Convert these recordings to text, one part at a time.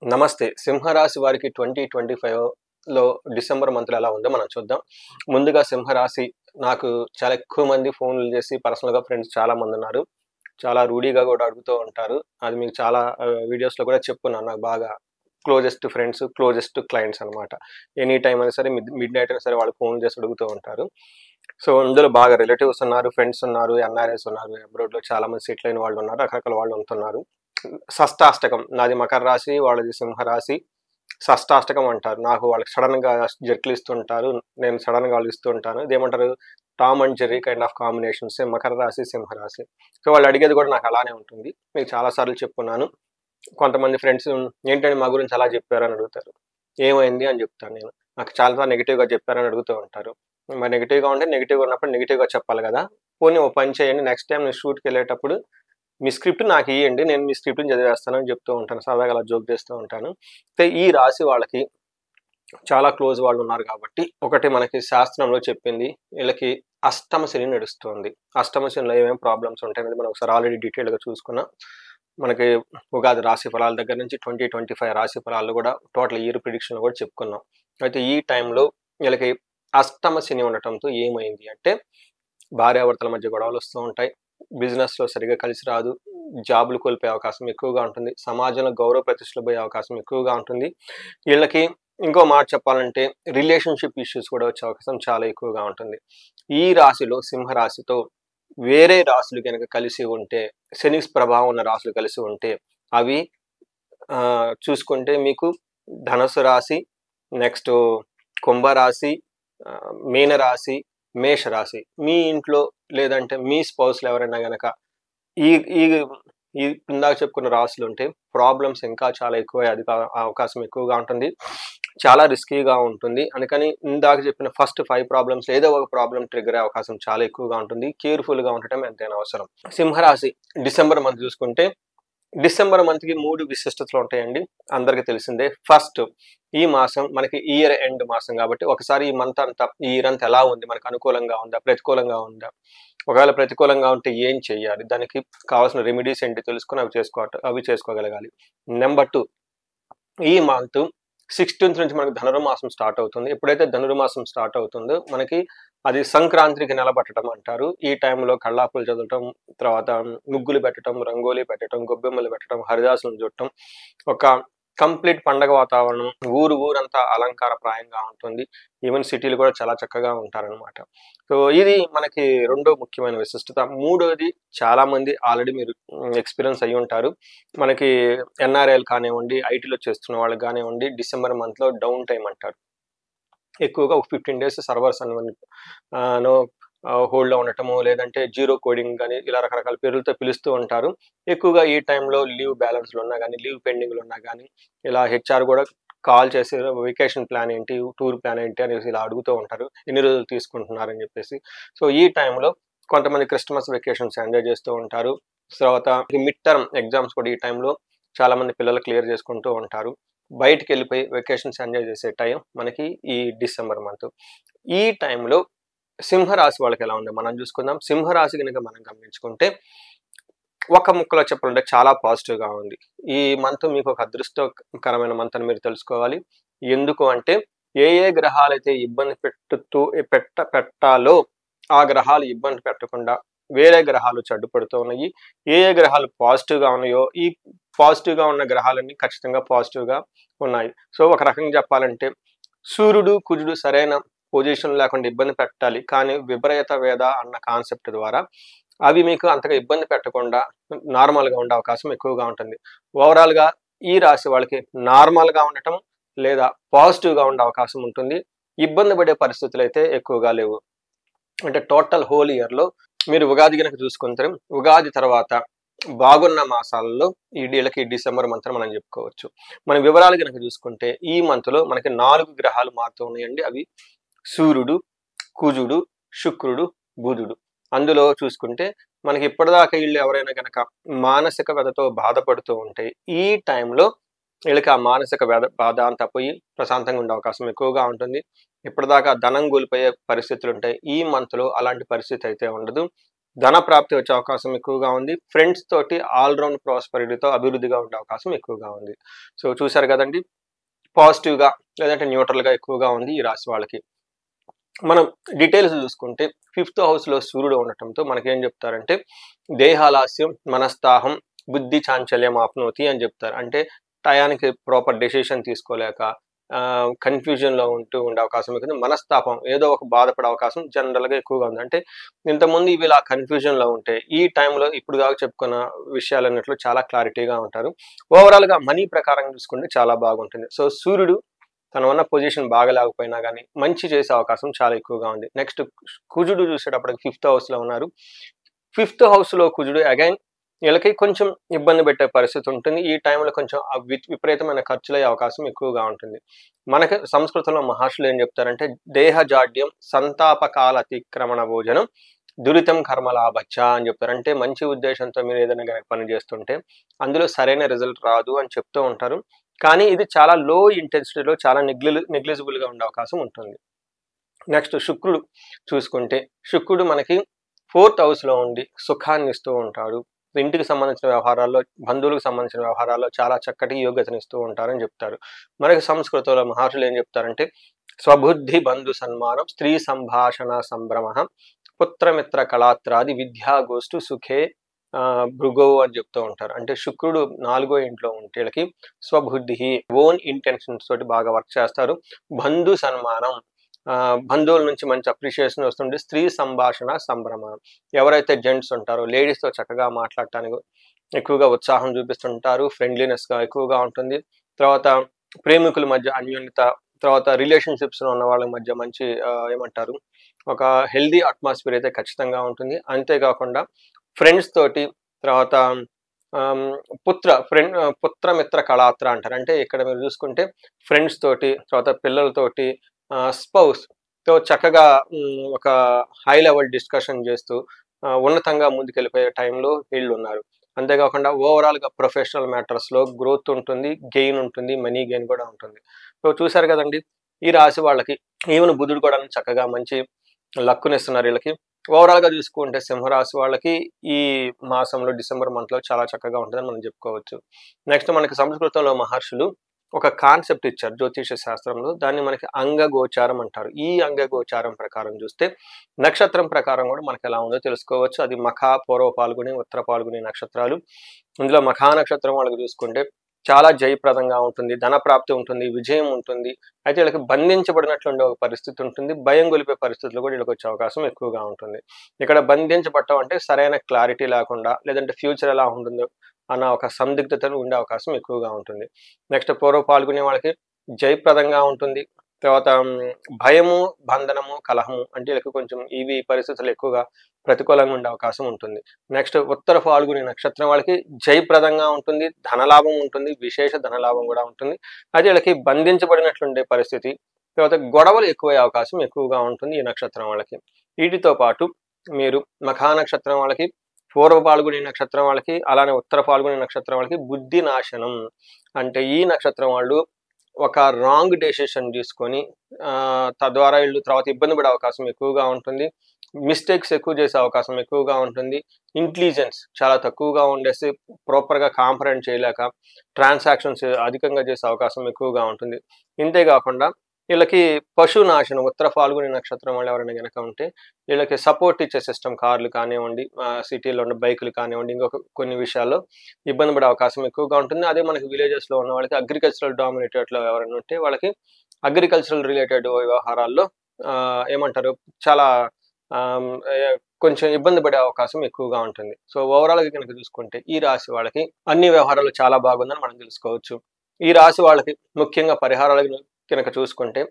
నమస్తే. సింహరాశి వారికి 2025లో డిసెంబర్ మంత్‌లో ఎలా ఉందో మనం చూద్దాం. ముందుగా సింహరాశి నాకు చాలా ఎక్కువ మంది ఫోన్‌లు చేసి పర్సనల్‌గా ఫ్రెండ్స్ చాలా మందున్నారు. చాలా రూడీగా గూడా అడుగుతూ ఉంటారు. అది మీకు చాలా వీడియోస్‌లో కూడా చెప్పుకున్నాను. నాకు బాగా క్లోజెస్ట్ ఫ్రెండ్స్, క్లోజెస్ట్ క్లయింట్స్ అన్నమాట. ఎనీ టైమ్ అయినా సరే మిడ్‌నైట్ అయినా సరే వాళ్ళు ఫోన్ చేసి అడుగుతూ ఉంటారు. సో, ఇందులో బాగా రిలేటివ్స్ ఉన్నారు, ఫ్రెండ్స్ ఉన్నారు, ఎన్ఆర్‌ఐస్ ఉన్నారు, అబ్రాడ్‌లో చాలా మంది సెటిల్ అయిన వాళ్ళు ఉన్నారు. రకరకాల వాళ్ళు ఉంటున్నారు. షష్టాష్టకం నాది మకర రాశి, వాళ్ళది సింహరాశి. షష్టాష్టకం అంటారు. నాకు వాళ్ళకి సడెన్‌గా జర్కులు ఇస్తుంటారు. నేను సడెన్‌గా వాళ్ళకి ఇస్తూ ఉంటాను. ఇదేమంటారు Tom and Jerry kind of combination. Same మకర రాశి, సింహరాశి. సో, వాళ్ళు అడిగేది కూడా నాకు అలానే ఉంటుంది. మీకు చాలా సార్లు చెప్పుకున్నాను. కొంతమంది ఫ్రెండ్స్ ఏంటండి మా గురించి అలా చెప్పారు అని అడుగుతారు. ఏమైంది అని చెప్తాను నేను. నాకు చాలా నెగెటివ్‌గా చెప్పారని అడుగుతూ ఉంటారు. మరి నెగెటివ్‌గా ఉంటే నెగెటివ్‌గా ఉన్నప్పుడు నెగెటివ్‌గా చెప్పాలి కదా! పోనీ ఓ పని చేయండి నెక్స్ట్ టైమ్ నేను షూట్‌కెళ్ళేటప్పుడు మీ స్క్రిప్ట్ నాకియ్యండి. నేను మీ స్క్రిప్ట్‌ని చదివేస్తాను అని చెప్తూ ఉంటాను. సరదాగా అలా జోక్ చేస్తూ ఉంటాను. అయితే ఈ రాశి వాళ్ళకి చాలా క్లోజ్ వాళ్ళున్నారు కాబట్టి, ఒకటి మనకి శాస్త్రంలో చెప్పింది వీళ్ళకి అష్టమ శని నడుస్తోంది. అష్టమ శనిలో ఏమేం ప్రాబ్లమ్స్ ఉంటాయనేది మనం ఒకసారి ఆల్రెడీ డీటెయిల్‌గా చూసుకున్నాం. మనకి ఉగాది రాశి ఫలాల దగ్గర నుంచి 2025 రాశి ఫలాలు కూడా టోటల్ ఇయర్ ప్రిడిక్షన్‌లు కూడా చెప్పుకున్నాం. అయితే ఈ టైంలో వీళ్ళకి అష్టమ శని ఉండటంతో ఏమైంది అంటే, భార్యాభర్తల మధ్య గొడవలొస్తూ ఉంటాయి. బిజినెస్‌లో సరిగ్గా కలిసి రాదు. జాబ్‌లు కోల్పోయే అవకాశం ఎక్కువగా ఉంటుంది. సమాజంలో గౌరవ ప్రతిష్టలు పోయే అవకాశం ఎక్కువగా ఉంటుంది. వీళ్ళకి ఇంకో మాట చెప్పాలంటే రిలేషన్‌షిప్ ఇష్యూస్ కూడా వచ్చే అవకాశం చాలా ఎక్కువగా ఉంటుంది. ఈ రాశిలో సింహరాశితో వేరే రాశులు గనక కలిసి ఉంటే, శని ప్రభావం ఉన్న రాశులు కలిసి ఉంటే అవి చూసుకుంటే మీకు ధనుసు రాశి, నెక్స్ట్ కుంభరాశి, మీనరాశి, మేషరాశి. మీ ఇంట్లో లేదంటే మీ స్పౌస్‌లో ఎవరైనా గనక ఈ ఈ ఈ ఇందాక చెప్పుకున్న రాశులుంటే ప్రాబ్లమ్స్ ఇంకా చాలా ఎక్కువయ్యే అవకాశం ఎక్కువగా ఉంటుంది. చాలా రిస్కీగా ఉంటుంది. అందుకని ఇందాక చెప్పిన ఫస్ట్ 5 ప్రాబ్లమ్స్ ఏదో ఒక ప్రాబ్లమ్ ట్రిగ్గర్ అయ్యే అవకాశం చాలా ఎక్కువగా ఉంటుంది. కేర్‌ఫుల్‌గా ఉండటం ఎంతైనా అవసరం. సింహరాశి డిసెంబర్ మంత్ చూసుకుంటే డిసెంబర్ మంత్‌కి 3 విశిష్టతలు ఉంటాయండి. అందరికి తెలిసిందే. ఫస్ట్ ఈ మాసం మనకి ఇయర్ ఎండ్ మాసం కాబట్టి ఒకసారి ఈ మంత్ అంతా ఈ ఇయర్ అంతా ఎలా ఉంది? మనకు అనుకూలంగా ఉందా? ప్రతికూలంగా ఉందా? ఒకవేళ ప్రతికూలంగా ఉంటే ఏం చేయాలి? దానికి కావాల్సిన రెమెడీస్ ఏంటి తెలుసుకొని అవి చేసుకోగలగాలి. నంబర్ 2 ఈ మంత్ 16థ్ నుంచి మనకు ధనుర్మాసం స్టార్ట్ అవుతుంది. ఎప్పుడైతే ధనుర్మాసం స్టార్ట్ అవుతుందో మనకి అది సంక్రాంతికి నెలబట్టడం అంటారు. ఈ టైంలో కల్లాపులు చదవటం, తర్వాత ముగ్గులు పెట్టటం, రంగోలీ పెట్టటం, గొబ్బెమ్మలు పెట్టటం, హరిదాసులను చుట్టం, ఒక కంప్లీట్ పండగ వాతావరణం, ఊరంతా అలంకారప్రాయంగా ఉంటుంది. ఈవెన్ సిటీలు కూడా చాలా చక్కగా ఉంటారనమాట. సో, ఇది మనకి రెండో ముఖ్యమైన విశిష్టత. మూడోది చాలామంది ఆల్రెడీ మీరు ఎక్స్‌పీరియన్స్ అయ్యుంటారు. మనకి ఎన్ఆర్ఐలు కానివ్వండి, ఐటీలో చేస్తున్న వాళ్ళకి గానివ్వండి, డిసెంబర్ మంత్‌లో డౌన్ టైమ్ అంటారు. ఎక్కువగా ఒక 15 డేస్ సర్వర్స్ అనేవన్నీ నో హోల్డ్‌లో ఉండటము, లేదంటే జీరో కోడింగ్ గాని, ఇలా రకరకాల పేర్లతో పిలుస్తూ ఉంటారు. ఎక్కువగా ఈ టైంలో లీవ్ బ్యాలెన్స్‌లున్నా గాని, లీవ్ పెండింగ్‌లున్నా గాని, ఇలా హెచ్ఆర్ గూడా కాల్ చేసి వెకేషన్ ప్లాన్ ఏంటి? టూర్ ప్లాన్ ఏంటి? అనేసి ఇలా అడుగుతూ ఉంటారు. ఎన్ని రోజులు తీసుకుంటున్నారని జెప్పేసి. సో, ఈ టైంలో కొంతమంది క్రిస్టమస్ వెకేషన్స్ ఎంజాయ్ చేస్తూ ఉంటారు. తర్వాత మిడ్ టర్మ్ ఎగ్జామ్స్ కూడా ఈ టైంలో చాలామంది పిల్లలు క్లియర్ చేసుకుంటూ ఉంటారు. బయటికెళ్ళిపోయి వెకేషన్స్ ఎంజాయ్ చేసే టైం మనకి ఈ డిసెంబర్ మంత్. ఈ టైంలో సింహరాశి వాళ్ళకెలా ఉందో మనం చూసుకుందాం. సింహరాశి గనుక మనం గమనించుకుంటే, ఒక ముక్కలో చెప్పాలంటే చాలా పాజిటివ్‌గా ఉంది. ఈ మంత్ మీకు ఒక అదృష్టకరమైన మంత్ అని మీరు తెలుసుకోవాలి. ఎందుకు అంటే, ఏ గ్రహాలైతే ఇబ్బంది పెట్టాలో ఆ గ్రహాలు ఇబ్బంది పెట్టకుండా వేరే గ్రహాలు వచ్చి అడ్డుపడుతూ ఉన్నాయి. ఏ గ్రహాలు పాజిటివ్‌గా ఉన్నాయో, ఈ పాజిటివ్‌గా ఉన్న గ్రహాలన్నీ ఖచ్చితంగా పాజిటివ్‌గా ఉన్నాయి. సో, ఒక రకంగా చెప్పాలంటే సూర్యుడు, కుజుడు సరైన పొజిషన్ లేకుండా ఇబ్బంది పెట్టాలి. కానీ విపరీత వేద అన్న కాన్సెప్ట్ ద్వారా అవి మీకు అంతగా ఇబ్బంది పెట్టకుండా నార్మల్‌గా ఉండే అవకాశం ఎక్కువగా ఉంటుంది. ఓవరాల్‌గా ఈ రాశి వాళ్ళకి నార్మల్‌గా ఉండటం లేదా పాజిటివ్‌గా ఉండే అవకాశం ఉంటుంది. ఇబ్బంది పడే పరిస్థితులైతే ఎక్కువగా లేవు. అంటే టోటల్ హోల్ ఇయర్‌లో మీరు ఉగాది గనక చూసుకుంటే, ఉగాది తర్వాత బాగున్న మాసాలలో వీళ్ళకి డిసెంబర్ మంత్ అని మనం చెప్పుకోవచ్చు. మన వివరాలు గనక చూసుకుంటే ఈ మంత్‌లో మనకి 4 గ్రహాలు మారుతూ ఉన్నాయండి. అవి సూర్యుడు, కుజుడు, శుక్రుడు, బుధుడు. అందులో చూసుకుంటే మనకి ఇప్పటిదాకా ఈళ్ళు ఎవరైనా గనక మానసిక వ్యధతో బాధపడుతూ ఉంటే, ఈ టైంలో వీళ్ళకి ఆ మానసిక బాధ అంతా పోయి ప్రశాంతంగా ఉండే అవకాశం ఎక్కువగా ఉంటుంది. ఇప్పటిదాకా ధనం కోల్పోయే పరిస్థితులుంటాయి. ఈ మంత్‌లో అలాంటి పరిస్థితి అయితే ఉండదు. ధన ప్రాప్తి వచ్చే అవకాశం ఎక్కువగా ఉంది. ఫ్రెండ్స్ తోటి ఆల్ రౌండ్ ప్రాస్పెరిటీతో అభివృద్ధిగా ఉండే అవకాశం ఎక్కువగా ఉంది. సో చూసారు కదండి, పాజిటివ్‌గా లేదంటే న్యూట్రల్‌గా ఎక్కువగా ఉంది ఈ రాశి వాళ్ళకి. మనం డీటెయిల్స్ చూసుకుంటే 5th హౌస్‌లో సూర్యుడు ఉండటంతో మనకేం చెప్తారంటే దేహాలాస్యం, మనస్తాహం, బుద్ధి చాంచల్యం ఆప్నోతి అని చెప్తారు. అంటే టయానికి ప్రాపర్ డెసిషన్ తీసుకోలేక కన్‌ఫ్యూజన్‌లో ఉండే అవకాశం ఉంటుంది. మనస్తాపం, ఏదో ఒక బాధపడే అవకాశం జనరల్‌గా ఎక్కువగా ఉంది. అంటే ఇంతకుముందు ఇవి ఇలా కన్‌ఫ్యూజన్‌లో ఉంటే ఈ టైంలో ఇప్పుడు దాకా చెప్పుకున్న విషయాలన్నిట్లో చాలా క్లారిటీగా ఉంటారు. ఓవరాల్‌గా మనీ ప్రకారం చూసుకుంటే చాలా బాగుంటుంది. సో సూర్యుడు తను ఉన్న పొజిషన్ బాగాలేకపోయినా గానీ, మంచి చేసే అవకాశం చాలా ఎక్కువగా ఉంది. నెక్స్ట్ కుజుడు చూసేటప్పటికి 5th హౌస్‌లో ఉన్నారు. 5th హౌస్‌లో కుజుడు అగైన్ వీళ్ళకి కొంచెం ఇబ్బంది పెట్టే పరిస్థితి ఉంటుంది. ఈ టైంలో కొంచెం విపరీతమైన ఖర్చులయ్యే అవకాశం ఎక్కువగా ఉంటుంది. మనకి సంస్కృతంలో మహర్షులు ఏం చెప్తారంటే, దేహజాడ్యం సంతాపకాల అతిక్రమణ భోజనం దురితం కర్మలాభచ్చ అని చెప్తారు. అంటే మంచి ఉద్దేశంతో మీరు ఏదైనా గనక పని చేస్తుంటే, అందులో సరైన రిజల్ట్ రాదు అని చెప్తూ ఉంటారు. కానీ ఇది చాలా లో ఇంటెన్సిటీలో చాలా నెగ్లిజిబుల్‌గా ఉండే అవకాశం ఉంటుంది. నెక్స్ట్ శుక్రుడు చూసుకుంటే, శుక్రుడు మనకి 4th హౌస్‌లో ఉండి సుఖాన్ని ఇస్తూ ఉంటాడు. ఇంటికి సంబంధించిన వ్యవహారాల్లో, బంధువులకు సంబంధించిన వ్యవహారాల్లో చాలా చక్కటి యోగ్యతనిస్తూ ఉంటారని చెప్తారు. మనకి సంస్కృతంలో మహర్షులు ఏం చెప్తారంటే, స్వబుద్ధి బంధు సన్మానం, స్త్రీ సంభాషణ సంభ్రమః, పుత్రమిత్ర కళాత్రాది విద్యాగోష్ఠు సుఖే భృగవు అని చెప్తూ ఉంటారు. అంటే శుక్రుడు 4వ ఇంట్లో ఉంటే వీళ్ళకి స్వబుద్ధి, ఓన్ ఇంటెన్షన్స్ తోటి బాగా వర్క్ చేస్తారు. బంధు సన్మానం, బంధువుల నుంచి మంచి అప్రిషియేషన్ వస్తుంది. స్త్రీ సంభాషణ సంభ్రమం, ఎవరైతే జెంట్స్ ఉంటారో లేడీస్‌తో చక్కగా మాట్లాడటానికి ఎక్కువగా ఉత్సాహం చూపిస్తుంటారు. ఫ్రెండ్లీనెస్‌గా ఎక్కువగా ఉంటుంది. తర్వాత ప్రేమికుల మధ్య అన్యోన్యత, తర్వాత రిలేషన్‌షిప్స్‌లో ఉన్న వాళ్ళ మధ్య మంచి ఏమంటారు, ఒక హెల్తీ అట్మాస్ఫియర్ అయితే ఖచ్చితంగా ఉంటుంది. అంతేకాకుండా ఫ్రెండ్స్ తోటి, తర్వాత ఆహ్, పుత్రమిత్ర కళాత్ర అంటారు. అంటే ఇక్కడ మీరు చూసుకుంటే ఫ్రెండ్స్ తోటి, తర్వాత పిల్లలతోటి, స్పౌస్‌తో చక్కగా ఒక హై లెవెల్ డిస్కషన్ చేస్తూ ఉన్నతంగా ముందుకెళ్ళిపోయే టైంలో వీళ్ళున్నారు. అంతేకాకుండా ఓవరాల్‌గా ప్రొఫెషనల్ మ్యాటర్స్‌లో గ్రోత్ ఉంటుంది, గెయిన్ ఉంటుంది, మనీ గెయిన్ కూడా ఉంటుంది. సో చూసారు కదండీ, ఈ రాశి వాళ్ళకి ఈవెన్ బుధుడు కూడా చక్కగా మంచి లక్కునిస్తున్నారు వీళ్ళకి. ఓవరాల్‌గా చూసుకుంటే సింహరాశి వాళ్ళకి ఈ మాసంలో డిసెంబర్ మంత్‌లో చాలా చక్కగా ఉంటుందని మనం చెప్పుకోవచ్చు. నెక్స్ట్ మనకి సంస్కృతంలో మహర్షులు ఒక కాన్సెప్ట్ ఇచ్చారు జ్యోతిష శాస్త్రంలో. దాన్ని మనకి అంగగోచారం అంటారు. ఈ అంగగోచారం ప్రకారం చూస్తే నక్షత్రం ప్రకారం కూడా మనకి ఎలా ఉందో తెలుసుకోవచ్చు. అది మఖ, పూర్వ పాల్గుని, ఉత్తర పాల్గుని నక్షత్రాలు. ఇందులో మఖా నక్షత్రం వాళ్ళకి చూసుకుంటే చాలా జయప్రదంగా ఉంటుంది, ధన ప్రాప్తి ఉంటుంది, విజయం ఉంటుంది. అయితే వీళ్ళకి బంధించబడినట్లుండే ఒక పరిస్థితి ఉంటుంది. భయం గొలిపే పరిస్థితులు కూడా వీళ్ళకి వచ్చే అవకాశం ఎక్కువగా ఉంటుంది. ఇక్కడ బంధించబడటం అంటే సరైన క్లారిటీ లేకుండా, లేదంటే ఫ్యూచర్ ఎలా ఉంటుందో అన్న ఒక సందిగ్ధతలు ఉండే అవకాశం ఎక్కువగా ఉంటుంది. నెక్స్ట్ పూర్వ పాల్గొనే వాళ్ళకి జయప్రదంగా ఉంటుంది. తర్వాత భయము, బంధనము, కలహము అంటే వీళ్ళకి కొంచెం ఇవి పరిస్థితులు ఎక్కువగా ప్రతికూలంగా ఉండే అవకాశం ఉంటుంది. నెక్స్ట్ ఉత్తర ఫాల్గుని నక్షత్రం వాళ్ళకి జయప్రదంగా ఉంటుంది, ధనలాభం ఉంటుంది, విశేష ధనలాభం కూడా ఉంటుంది. అది వీళ్ళకి బంధించబడినట్లుండే పరిస్థితి, తర్వాత గొడవలు ఎక్కువయ్యే అవకాశం ఎక్కువగా ఉంటుంది ఈ నక్షత్రం వాళ్ళకి. వీటితో పాటు మీరు మఖా నక్షత్రం వాళ్ళకి, పూర్వ పాల్గొని నక్షత్రం వాళ్ళకి, అలానే ఉత్తర పాల్గొని నక్షత్రం వాళ్ళకి బుద్ధి నాశనం. అంటే ఈ నక్షత్రం వాళ్ళు ఒక రాంగ్ డెసిషన్ తీసుకొని తద్వారా వీళ్ళు తర్వాత ఇబ్బంది పడే అవకాశం ఎక్కువగా ఉంటుంది. మిస్టేక్స్ ఎక్కువ చేసే అవకాశం ఎక్కువగా ఉంటుంది. ఇంటెలిజెన్స్ చాలా తక్కువగా ఉండేసి ప్రాపర్‌గా కాంప్రహెండ్ చేయలేక ట్రాన్సాక్షన్స్ అధికంగా చేసే అవకాశం ఎక్కువగా ఉంటుంది. ఇంతే కాకుండా వీళ్ళకి పశునాశనం, ఉత్తర ఫాల్గుని నక్షత్రం వాళ్ళు ఎవరైనా గనక ఉంటే వీళ్ళకి సపోర్ట్ ఇచ్చే సిస్టమ్, కార్లు కానివ్వండి, సిటీలో ఉన్న బైకులు కానివ్వండి, ఇంకొక కొన్ని విషయాల్లో ఇబ్బంది పడే అవకాశం ఎక్కువగా ఉంటుంది. అదే మనకి విలేజెస్‌లో ఉన్న వాళ్ళకి అగ్రికల్చరల్ డామినేటెడ్‌లో ఎవరైనా ఉంటే వాళ్ళకి అగ్రికల్చరల్ రిలేటెడ్ వ్యవహారాల్లో ఏమంటారు, చాలా ఆహ్, కొంచెం ఇబ్బంది పడే అవకాశం ఎక్కువగా ఉంటుంది. సో ఓవరాల్‌గా గనక చూసుకుంటే ఈ రాశి వాళ్ళకి అన్ని వ్యవహారాలు చాలా బాగుందని మనం తెలుసుకోవచ్చు. ఈ రాశి వాళ్ళకి ముఖ్యంగా పరిహారాలు గనక చూసుకుంటే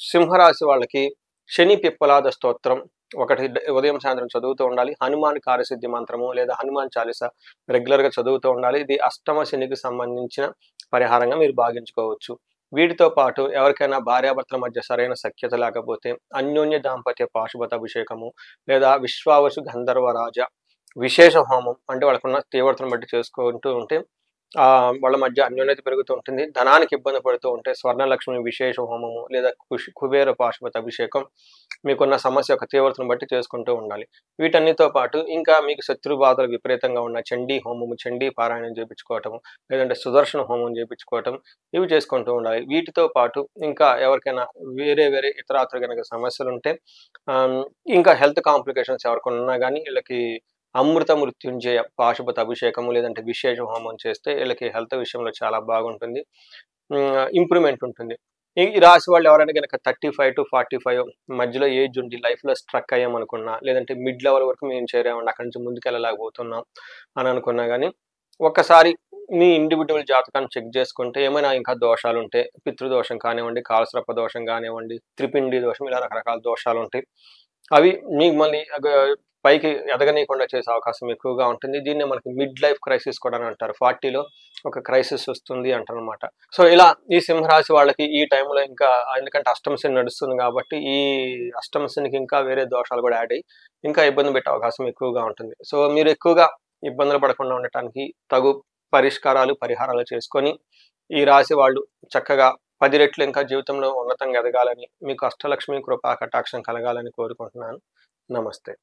సింహరాశి వాళ్ళకి శని పిప్పలాద స్తోత్రం ఒకటి ఉదయం సాయంత్రం చదువుతూ ఉండాలి. హనుమాన్ కార్యసిద్ధి మంత్రము లేదా హనుమాన్ చాలీసా రెగ్యులర్‌గా చదువుతూ ఉండాలి. ఇది అష్టమ శనికి సంబంధించిన పరిహారంగా మీరు భావించుకోవచ్చు. వీటితో పాటు ఎవరికైనా భార్యాభర్తల మధ్య సరైన సఖ్యత లేకపోతే అన్యోన్య దాంపత్య పాశుపత అభిషేకము లేదా విశ్వావసు గంధర్వరాజ విశేష హోమం అంటే వాళ్ళకున్న తీవ్రతను బట్టి చేసుకుంటూ ఉంటే వాళ్ళ మధ్య అన్యోన్యత పెరుగుతూ ఉంటుంది. ధనానికి ఇబ్బంది పడుతూ ఉంటే స్వర్ణలక్ష్మి విశేష హోమము లేదా కుబేర పాశుపత అభిషేకం మీకున్న సమస్య యొక్క తీవ్రతను బట్టి చేసుకుంటూ ఉండాలి. వీటన్నిటితో పాటు ఇంకా మీకు శత్రు బాధలు విపరీతంగా ఉన్న చండీ హోమము, చండీ పారాయణం చేపించుకోవటము, లేదంటే సుదర్శన హోమం చేపించుకోవటం ఇవి చేసుకుంటూ ఉండాలి. వీటితో పాటు ఇంకా ఎవరికైనా వేరే వేరే ఇతరాత్ర గనక సమస్యలుంటే ఇంకా హెల్త్ కాంప్లికేషన్స్ ఎవరికైనా ఉన్నా గానీ వీళ్ళకి అమృత మృత్యుంజయ పాశుపత అభిషేకము లేదంటే విశేష హోమం చేస్తే వీళ్ళకి హెల్త్ విషయంలో చాలా బాగుంటుంది. ఇంప్రూవ్‌మెంట్ ఉంటుంది. ఈ రాశి వాళ్ళు ఎవరైనా గనక 35-45 మధ్యలో ఏజ్ ఉండి లైఫ్‌లో స్ట్రక్ అయ్యామనుకున్నా, లేదంటే మిడ్ లెవెల్ వరకు మేము చేరామండి. అక్కడి నుంచి ముందుకెళ్ళలేకపోతున్నాం అని అనుకున్నా గానీ, ఒక్కసారి మీ ఇండివిడ్యువల్ జాతకాన్ని చెక్ చేసుకుంటే ఏమైనా ఇంకా దోషాలుంటే, పితృదోషం కానివ్వండి, కాలసర్ప దోషం కానివ్వండి, త్రిపిండి దోషం ఇలా రకరకాల దోషాలుంటాయి. అవి మిమ్మల్ని పైకి ఎదగనీయకుండా చేసే అవకాశం ఎక్కువగా ఉంటుంది. దీన్నే మనకి మిడ్ లైఫ్ క్రైసిస్ కూడా అని అంటారు. 40లో ఒక క్రైసిస్ వస్తుంది అంటారనమాట. సో, ఇలా ఈ సింహరాశి వాళ్ళకి ఈ టైంలో ఇంకా ఎందుకంటే అష్టమ శని నడుస్తుంది కాబట్టి, ఈ అష్టమ శనికి ఇంకా వేరే దోషాలు కూడా యాడ్ అయ్యి, ఇంకా ఇబ్బంది పెట్టే అవకాశం ఎక్కువగా ఉంటుంది. సో, మీరు ఎక్కువగా ఇబ్బందులు పడకుండా ఉండటానికి తగు పరిష్కారాలు, పరిహారాలు చేసుకొని, ఈ రాశి వాళ్ళు చక్కగా 10 రెట్లు ఇంకా జీవితంలో ఉన్నతంగా ఎదగాలని, మీకు అష్టలక్ష్మి కృపా కటాక్షం కలగాలని కోరుకుంటున్నాను. నమస్తే.